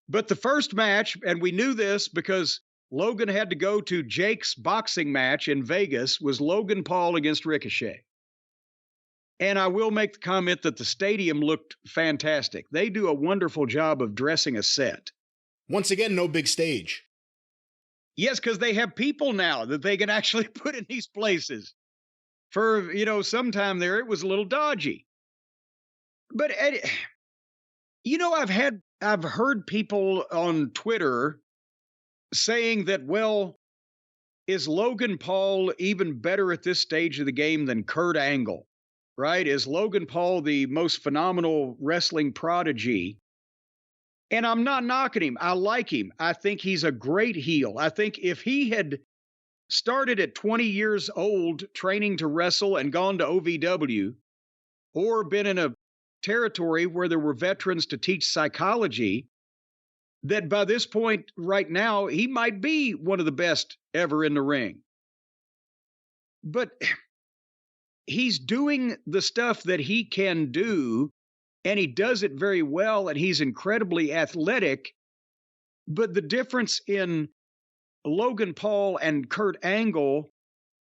But the first match, and we knew this because Logan had to go to Jake's boxing match in Vegas, was Logan Paul against Ricochet. And I will make the comment that the stadium looked fantastic. They do a wonderful job of dressing a set. Once again, no big stage. Yes, because they have people now that they can actually put in these places. For, some time there, it was a little dodgy. But, I've heard people on Twitter saying that, well, is Logan Paul even better at this stage of the game than Kurt Angle, right? Is Logan Paul the most phenomenal wrestling prodigy? And I'm not knocking him. I like him. I think he's a great heel. I think if he had started at 20 years old training to wrestle and gone to OVW, or been in a territory where there were veterans to teach psychology, that by this point right now, he might be one of the best ever in the ring. But he's doing the stuff that he can do, and he does it very well, and he's incredibly athletic. But the difference in Logan Paul and Kurt Angle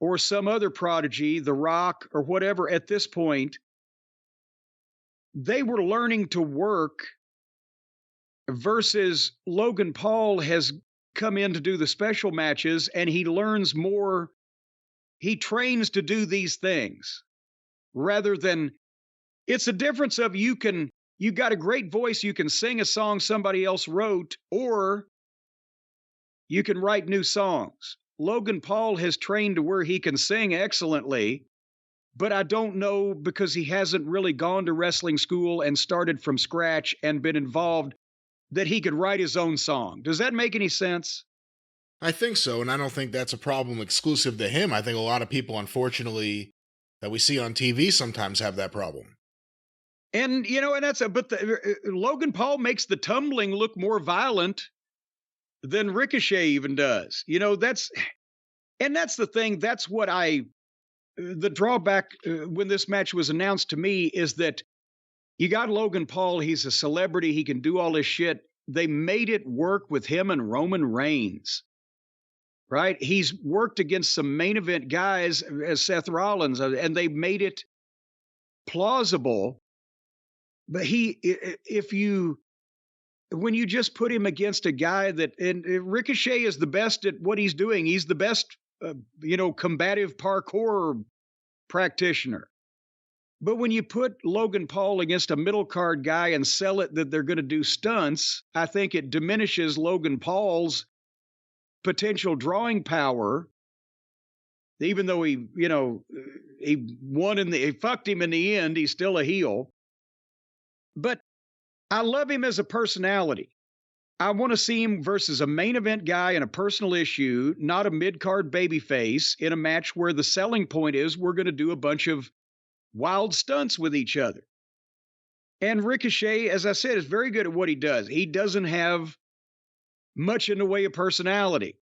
or some other prodigy, The Rock or whatever, at this point, they were learning to work versus Logan Paul has come in to do the special matches and he learns more. He trains to do these things rather than it's a difference of you got a great voice. You can sing a song somebody else wrote, or you can write new songs. Logan Paul has trained to where he can sing excellently, but I don't know because he hasn't really gone to wrestling school and started from scratch and been involved that he could write his own song. Does that make any sense? I think so, and I don't think that's a problem exclusive to him. I think a lot of people, unfortunately, that we see on TV sometimes have that problem. And, Logan Paul makes the tumbling look more violent than Ricochet even does. That's the thing. That's what the drawback when this match was announced to me is that you got Logan Paul. He's a celebrity. He can do all this shit. They made it work with him and Roman Reigns, right? He's worked against some main event guys as Seth Rollins, and they made it plausible. But when you just put him against a guy and Ricochet is the best at what he's doing. He's the best, combative parkour practitioner. But when you put Logan Paul against a middle card guy and sell it that they're going to do stunts, I think it diminishes Logan Paul's potential drawing power. Even though he fucked him in the end, he's still a heel. But I love him as a personality. I want to see him versus a main event guy in a personal issue, not a mid-card babyface, in a match where the selling point is we're going to do a bunch of wild stunts with each other. And Ricochet, as I said, is very good at what he does. He doesn't have much in the way of personality.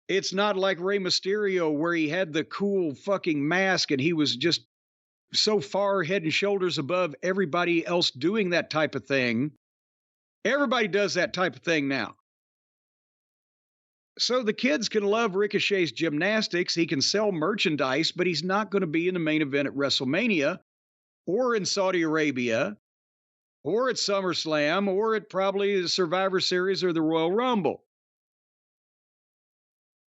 It's not like Rey Mysterio where he had the cool fucking mask and he was just so far head and shoulders above everybody else doing that type of thing. Everybody does that type of thing now. So the kids can love Ricochet's gymnastics. He can sell merchandise, but he's not going to be in the main event at WrestleMania or in Saudi Arabia or at SummerSlam or at probably the Survivor Series or the Royal Rumble.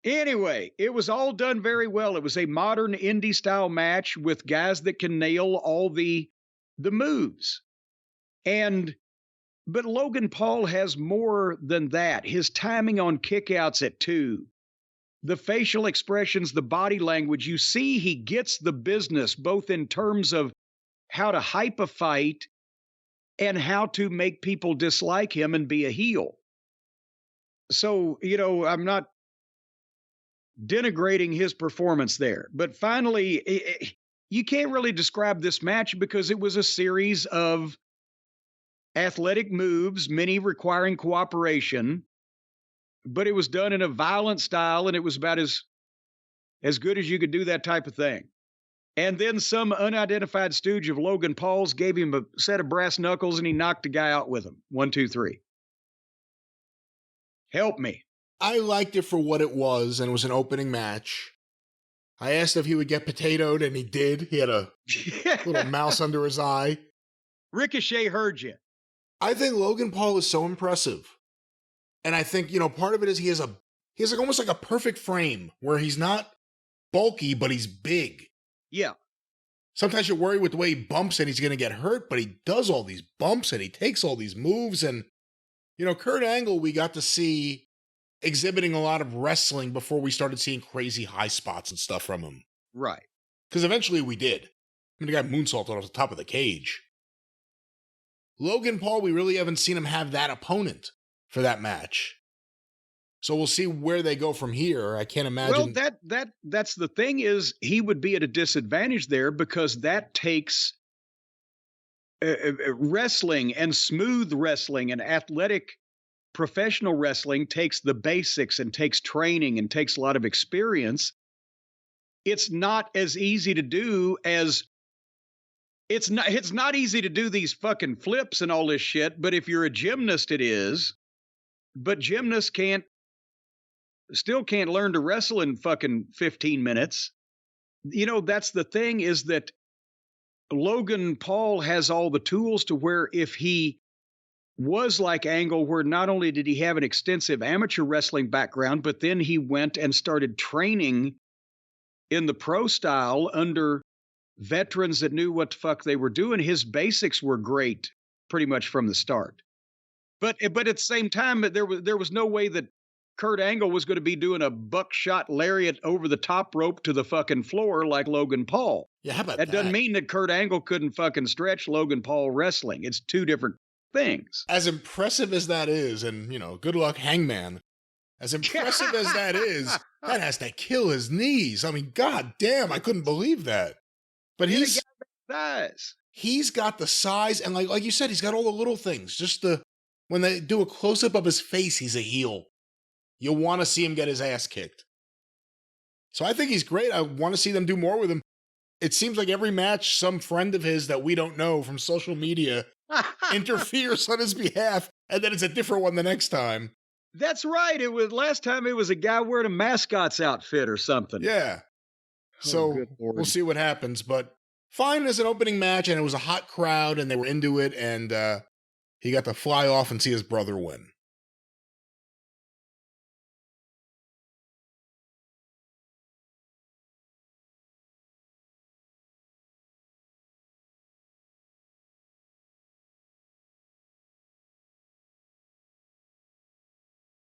Anyway, it was all done very well. It was a modern indie style match with guys that can nail all the moves. But Logan Paul has more than that. His timing on kickouts at 2, the facial expressions, the body language, you see he gets the business both in terms of how to hype a fight and how to make people dislike him and be a heel. So, I'm not denigrating his performance there. But finally, you can't really describe this match because it was a series of athletic moves, many requiring cooperation, but it was done in a violent style, and it was about as good as you could do that type of thing. And then some unidentified stooge of Logan Paul's gave him a set of brass knuckles, and he knocked the guy out with them. 1, 2, 3. Help me. I liked it for what it was, and it was an opening match. I asked if he would get potatoed, and he did. He had a little mouse under his eye. Ricochet heard you. I think Logan Paul is so impressive. And I think, part of it is he has like almost like a perfect frame where he's not bulky, but he's big. Yeah. Sometimes you worry with the way he bumps and he's going to get hurt, but he does all these bumps and he takes all these moves. And, Kurt Angle, we got to see exhibiting a lot of wrestling before we started seeing crazy high spots and stuff from him. Right. Because eventually we did. The guy moonsaulted off the top of the cage. Logan Paul, we really haven't seen him have that opponent for that match. So we'll see where they go from here. I can't imagine. Well, that's the thing is he would be at a disadvantage there because that takes wrestling and smooth wrestling and athletic professional wrestling takes the basics and takes training and takes a lot of experience. It's not as easy to do as it's not easy to do these fucking flips and all this shit, but if you're a gymnast, it is. But gymnasts still can't learn to wrestle in fucking 15 minutes. That's the thing is that Logan Paul has all the tools to where if he was like Angle, where not only did he have an extensive amateur wrestling background, but then he went and started training in the pro style under veterans that knew what the fuck they were doing. His basics were great pretty much from the start. But at the same time, there was no way that Kurt Angle was going to be doing a buckshot lariat over the top rope to the fucking floor like Logan Paul. Yeah, how about that? That doesn't mean that Kurt Angle couldn't fucking stretch Logan Paul wrestling. It's two different things. As impressive as that is, and, good luck, Hangman. As impressive as that is, that has to kill his knees. I mean, god damn, I couldn't believe that. But he's got the size, and like you said, he's got all the little things. Just when they do a close-up of his face, he's a heel. You'll want to see him get his ass kicked. So I think he's great. I want to see them do more with him. It seems like every match, some friend of his that we don't know from social media interferes on his behalf, and then it's a different one the next time. That's right. Last time it was a guy wearing a mascot's outfit or something. Yeah. So we'll see what happens, but fine as an opening match, and it was a hot crowd, and they were into it, and he got to fly off and see his brother win.